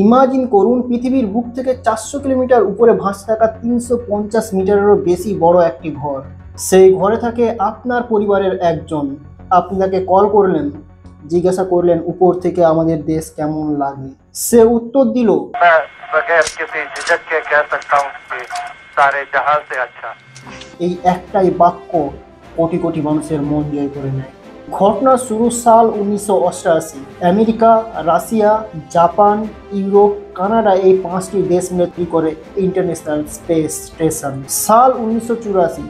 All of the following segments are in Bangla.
ইমাজিন করুন পৃথিবীর বুক থেকে 400 কিলোমিটার উপরে ভাসতে থাকা 350 মিটারেরও বেশি বড় একটি ঘর। সেই ঘরে থাকে আপনার পরিবারের একজন। আপনি তাকে কল করলেন, জিজ্ঞাসা করলেন উপর থেকে আমাদের দেশ কেমন লাগে। সে উত্তর দিল, এই একটাই বাক্য কোটি কোটি মানুষের মন জয় করে নেয়। ঘটনা শুরু সাল 1988। America, Russia, Japan, Europe, Canada এই 5টি দেশ মিলে তৈরি করে ইন্টারন্যাশনাল স্পেস স্টেশন। সাল 1984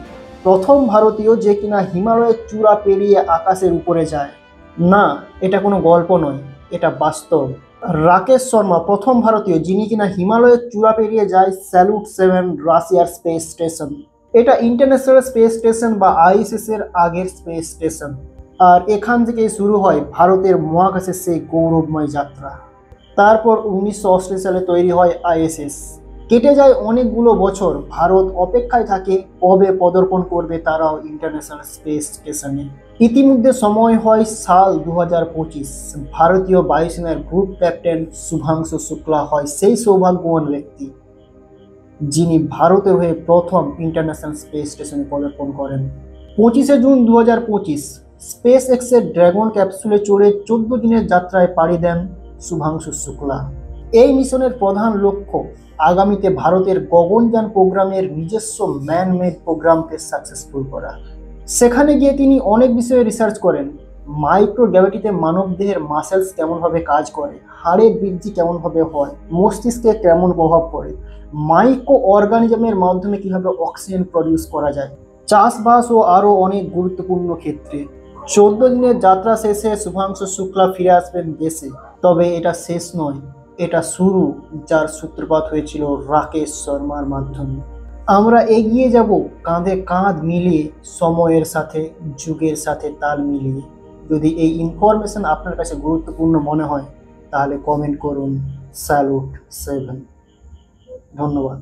প্রথম ভারতীয় যে কিনা হিমালয়ের চূড়া পেরিয়ে আকাশের উপরে যায়। না, এটা কোনো গল্প নয়, এটা বাস্তব। রাকেশ শর্মা প্রথম ভারতীয় যিনি কিনা হিমালয়ের চূড়া পেরিয়ে যায় স্যালুট 7 রাশিয়ার স্পেস স্টেশন। এটা ইন্টারন্যাশনাল স্পেস স্টেশন বা আইএসএস এর আগের স্পেস স্টেশন। আর এখান থেকে শুরু হয় ভারতের মহাকাশের সেই গৌরবময় যাত্রা। তারপর 1988 সালে তৈরি হয় আইএসএস। কেটে যায় অনেকগুলো বছর। ভারত অপেক্ষায় থাকে কবে পদার্পণ করবে তারাও ইন্টারন্যাশনাল স্পেস স্টেশনে। ইতিমধ্যে সময় হয় সাল 2025। ভারতীয় বায়ুসেনার গ্রুপ ক্যাপ্টেন শুভাংশু শুক্লা হয় সেই সৌভাগ্যবান ব্যক্তি যিনি ভারতের হয়ে প্রথম ইন্টারন্যাশনাল স্পেস স্টেশনে পদার্পণ করেন। 25শে জুন 2025 স্পেস এক্সের ড্রাগন ক্যাপসুলে চড়ে 14 দিনের যাত্রায় পাড়ি দেন শুভাংশু শুক্লা। এই মিশনের প্রধান লক্ষ্য আগামীতে ভারতের গগনযান প্রোগ্রামের নিজস্ব ম্যানমেড প্রোগ্রামকে সাকসেসফুল করা। সেখানে গিয়ে তিনি অনেক বিষয়ে রিসার্চ করেন। মাইক্রোগ্র্যাভিটিতে মানবদেহের মাসেলস কেমনভাবে কাজ করে, হাড়ের বৃদ্ধি কেমনভাবে হয়, মস্তিষ্কে কেমন প্রভাব পড়ে, মাইক্রো অর্গানিজমের মাধ্যমে কিভাবে অক্সিজেন প্রডিউস করা যায়, চাষবাস ও আরও অনেক গুরুত্বপূর্ণ ক্ষেত্রে। 14 দিনের যাত্রা শেষে শুভাংশু শুক্লা ফিরে আসবেন দেশে। তবে এটা শেষ নয়, এটা শুরু, যার সূত্রপাত হয়েছিল রাকেশ শর্মার মাধ্যমে। আমরা এগিয়ে যাব কাঁধে কাঁধ মিলিয়ে, সময়ের সাথে, যুগের সাথে তাল মিলিয়ে। যদি এই ইনফরমেশন আপনার কাছে গুরুত্বপূর্ণ মনে হয় তাহলে কমেন্ট করুন স্যালুট 7। ধন্যবাদ।